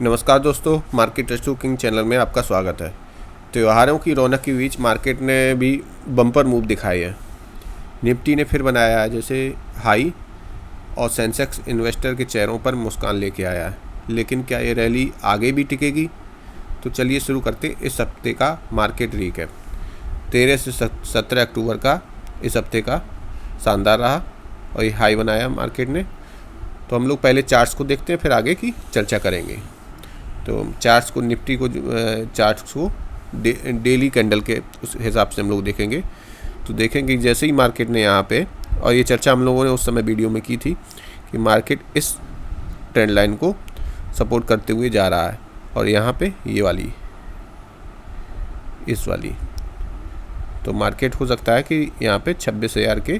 नमस्कार दोस्तों, market trust cooking channel में आपका स्वागत है। त्योहारों की रौनक के बीच मार्केट ने भी बम्पर मूव दिखाई है। निफ्टी ने फिर बनाया है जैसे हाई और सेंसेक्स इन्वेस्टर के चेहरों पर मुस्कान लेके आया है। लेकिन क्या ये रैली आगे भी टिकेगी? तो चलिए शुरू करते इस हफ्ते का मार्केट रीकैप। 13 से 17 अक्टूबर का इस हफ्ते का शानदार रहा और ये हाई बनाया मार्केट ने। तो हम लोग पहले चार्ट्स को देखते हैं, फिर आगे की चर्चा करेंगे। तो चार्ट्स को निफ्टी को चार्ट्स को डेली कैंडल के उस हिसाब से हम लोग देखेंगे। तो देखेंगे जैसे ही मार्केट ने यहाँ पे, और ये चर्चा हम लोगों ने उस समय वीडियो में की थी कि मार्केट इस ट्रेंड लाइन को सपोर्ट करते हुए जा रहा है और यहाँ पे ये वाली इस वाली, तो मार्केट हो सकता है कि यहाँ पे 26,000 के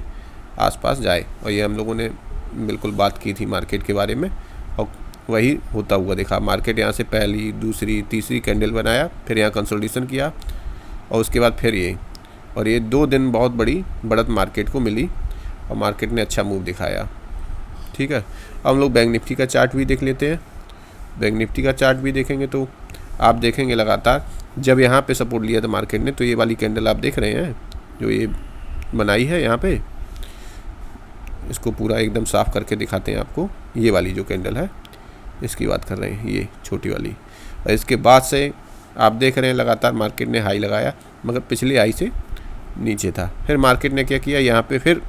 आसपास जाए। और ये हम लोगों ने बिल्कुल बात की थी मार्केट के बारे में और वही होता हुआ देखा। मार्केट यहाँ से पहली, दूसरी, तीसरी कैंडल बनाया, फिर यहाँ कंसोलिडेशन किया और उसके बाद फिर ये, और ये 2 दिन बहुत बड़ी बढ़त मार्केट को मिली और मार्केट ने अच्छा मूव दिखाया। ठीक है, अब हम लोग बैंक निफ्टी का चार्ट भी देख लेते हैं। बैंक निफ्टी का चार्ट भी देखेंगे तो आप देखेंगे लगातार जब यहाँ पे सपोर्ट लिया था मार्केट ने, तो ये वाली कैंडल आप देख रहे हैं जो ये बनाई है यहाँ पे, इसको पूरा एकदम साफ़ करके दिखाते हैं आपको। ये वाली जो कैंडल है इसकी बात कर रहे हैं, ये छोटी वाली। और इसके बाद से आप देख रहे हैं लगातार मार्केट ने हाई लगाया, मगर पिछले हाई से नीचे था। फिर मार्केट ने क्या किया, यहाँ पे फिर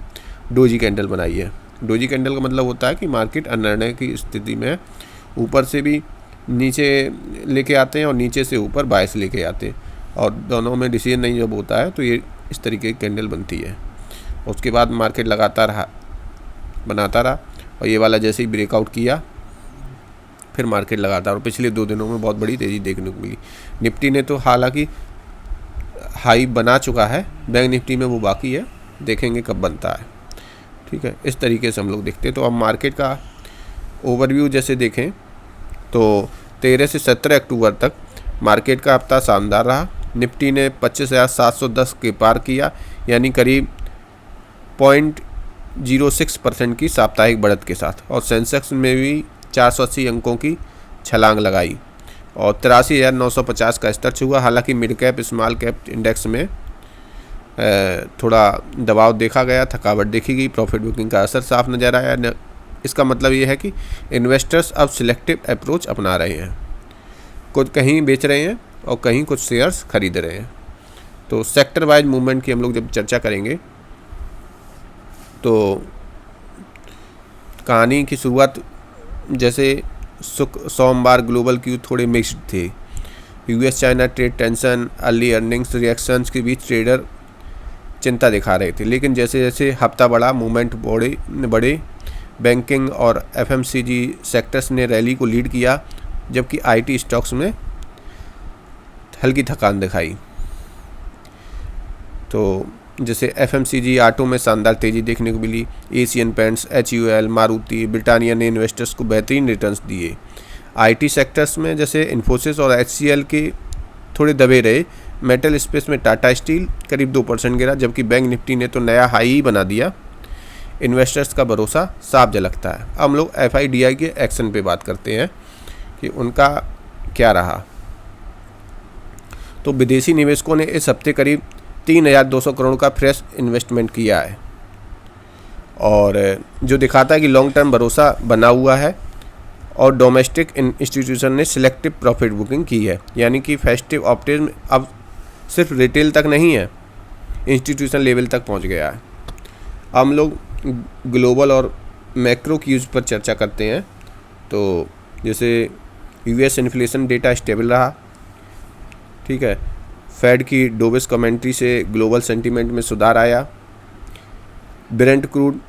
डोजी कैंडल बनाई है। डोजी कैंडल का मतलब होता है कि मार्केट अनिर्णय की स्थिति में है, ऊपर से भी नीचे लेके आते हैं और नीचे से ऊपर बायस लेके आते हैं, और दोनों में डिसीजन नहीं जब होता है तो ये इस तरीके की कैंडल बनती है। उसके बाद मार्केट लगातार बनाता रहा और ये वाला जैसे ही ब्रेकआउट किया फिर मार्केट लगातार, और पिछले 2 दिनों में बहुत बड़ी तेज़ी देखने को मिली। निफ्टी ने तो हालांकि हाई बना चुका है, बैंक निफ्टी में वो बाकी है, देखेंगे कब बनता है। ठीक है, इस तरीके से हम लोग देखते हैं। तो अब मार्केट का ओवरव्यू जैसे देखें तो 13 से 17 अक्टूबर तक मार्केट का हफ्ता शानदार रहा। निफ्टी ने 25,710 के पार किया, यानी करीब 0.06% की साप्ताहिक बढ़त के साथ, और सेंसेक्स में भी 480 अंकों की छलांग लगाई और 83,950 का स्तर छुआ। हालांकि mid cap small cap index में थोड़ा दबाव देखा गया, थकावट देखी गई, प्रॉफिट बुकिंग का असर साफ नज़र आया। इसका मतलब ये है कि इन्वेस्टर्स अब सिलेक्टिव अप्रोच अपना रहे हैं, कुछ कहीं बेच रहे हैं और कहीं कुछ शेयर्स खरीद रहे हैं। तो सेक्टर वाइज मूवमेंट की हम लोग जब चर्चा करेंगे तो कहानी की शुरुआत जैसे सोमवार ग्लोबल क्यू थोड़े मिक्स्ड थे। US China trade tension, early earnings reactions के बीच ट्रेडर चिंता दिखा रहे थे, लेकिन जैसे जैसे हफ्ता बढ़ा मूवमेंट बढ़े। बैंकिंग और एफएमसीजी सेक्टर्स ने रैली को लीड किया, जबकि आईटी स्टॉक्स में हल्की थकान दिखाई। तो जैसे एफएमसीजी ऑटो में शानदार तेज़ी देखने को मिली। Asian Paints, HUL, Maruti, Britannia ने इन्वेस्टर्स को बेहतरीन रिटर्न्स दिए। आईटी सेक्टर्स में जैसे इन्फोसिस और एचसीएल के थोड़े दबे रहे। मेटल स्पेस में टाटा स्टील करीब 2% गिरा, जबकि बैंक निफ्टी ने तो नया हाई ही बना दिया। इन्वेस्टर्स का भरोसा साफ झलकता है। अब हम लोग एफआईडीआई के एक्शन पे बात करते हैं कि उनका क्या रहा। तो विदेशी निवेशकों ने इस हफ्ते करीब 3,200 करोड़ का फ्रेश इन्वेस्टमेंट किया है, और जो दिखाता है कि लॉन्ग टर्म भरोसा बना हुआ है। और डोमेस्टिक इंस्टीट्यूशन ने सिलेक्टिव प्रॉफिट बुकिंग की है, यानी कि फेस्टिव ऑप्टिज्म अब सिर्फ रिटेल तक नहीं है, इंस्टीट्यूशन लेवल तक पहुंच गया है। हम लोग ग्लोबल और मैक्रो क्यूज पर चर्चा करते हैं। तो जैसे यूएस इन्फ्लेशन डेटा स्टेबल रहा। ठीक है, फेड की डोविस कमेंट्री से ग्लोबल सेंटीमेंट में सुधार आया। ब्रेंट क्रूड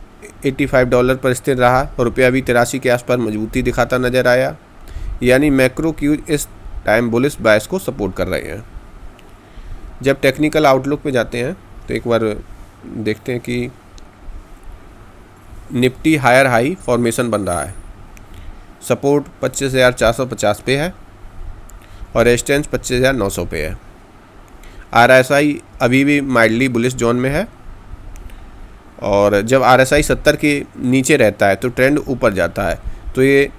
$85 पर स्थिर रहा और रुपया भी 83 के आसपास मजबूती दिखाता नजर आया, यानी मैक्रो क्यूज इस टाइम बुलिश बायस को सपोर्ट कर रहे हैं। जब टेक्निकल आउटलुक पे जाते हैं तो एक बार देखते हैं कि निफ्टी हायर हाई फॉर्मेशन बन रहा है। सपोर्ट 25,450 पे है और रेजिस्टेंस 25,900 पे है। आरएसआई अभी भी माइल्डली बुलिश जोन में है, और जब आरएसआई 70 के नीचे रहता है तो ट्रेंड ऊपर जाता है। तो ये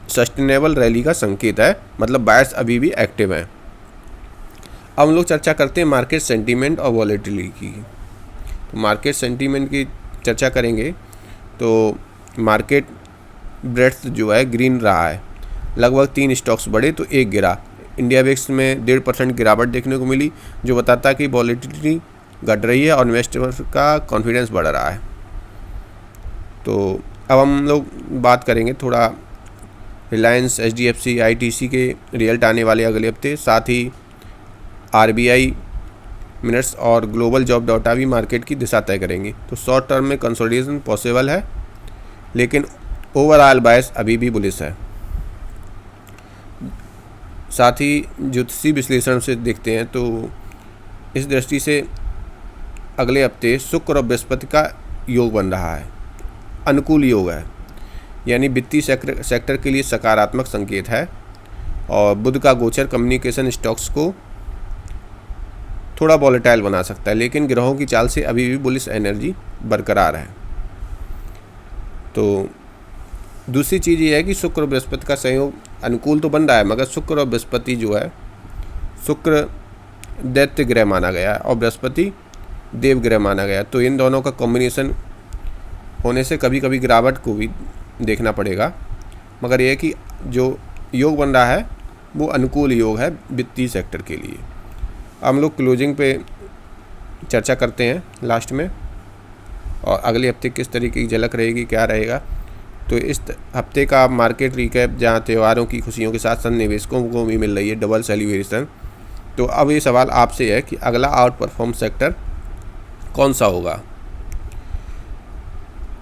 सस्टेनेबल रैली का संकेत है, मतलब बायर्स अभी भी एक्टिव हैं। अब हम लोग चर्चा करते हैं मार्केट सेंटीमेंट और वॉलेटिलिटी की। तो मार्केट सेंटीमेंट की चर्चा करेंगे तो मार्केट ब्रेड्थ जो है ग्रीन रहा है, लगभग 3 स्टॉक्स बढ़े तो 1 गिरा। इंडिया विक्स में 1.5% गिरावट देखने को मिली, जो बताता है कि वॉलेटिलिटी घट रही है और इन्वेस्टर का कॉन्फिडेंस बढ़ रहा है। तो अब हम लोग बात करेंगे थोड़ा रिलायंस, HDFC, ITC के रिजल्ट आने वाले अगले हफ्ते, साथ ही RBI मिनट्स और ग्लोबल जॉब डाटा भी मार्केट की दिशा तय करेंगी। तो शॉर्ट टर्म में कंसोलिडेशन पॉसिबल है, लेकिन ओवरऑल बायस अभी भी बुलिश है। साथ ही ज्योतिषी विश्लेषण से देखते हैं तो इस दृष्टि से अगले हफ्ते शुक्र और बृहस्पति का योग बन रहा है, अनुकूल योग है, यानी वित्तीय सेक्टर के लिए सकारात्मक संकेत है। और बुध का गोचर कम्युनिकेशन स्टॉक्स को थोड़ा वॉलेटाइल बना सकता है, लेकिन ग्रहों की चाल से अभी भी बुलिश एनर्जी बरकरार है। तो दूसरी चीज़ ये है कि शुक्र और बृहस्पति का संयोग अनुकूल तो बन रहा है, मगर शुक्र और बृहस्पति जो है, शुक्र दैत्य ग्रह माना गया है और बृहस्पति देव ग्रह माना गया, तो इन दोनों का कॉम्बिनेशन होने से कभी कभी गिरावट को भी देखना पड़ेगा। मगर यह है कि जो योग बन रहा है वो अनुकूल योग है वित्तीय सेक्टर के लिए। हम लोग क्लोजिंग पे चर्चा करते हैं लास्ट में, और अगले हफ्ते किस तरीके की झलक रहेगी, क्या रहेगा। तो इस हफ्ते का मार्केट रिकैप, जहां त्योहारों की खुशियों के साथ साथ निवेशकों को भी मिल रही है डबल सेलिब्रेशन। तो अब ये सवाल आपसे है कि अगला आउट परफॉर्म सेक्टर कौन सा होगा,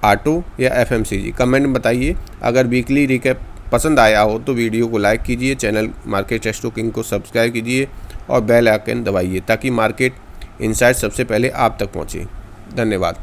ऑटो या FMCG? कमेंट में बताइए। अगर वीकली रिकैप पसंद आया हो तो वीडियो को लाइक कीजिए, चैनल मार्केट एस्ट्रो किंग को सब्सक्राइब कीजिए और बेल आइकन दबाइए ताकि मार्केट इनसाइट सबसे पहले आप तक पहुँचे। धन्यवाद।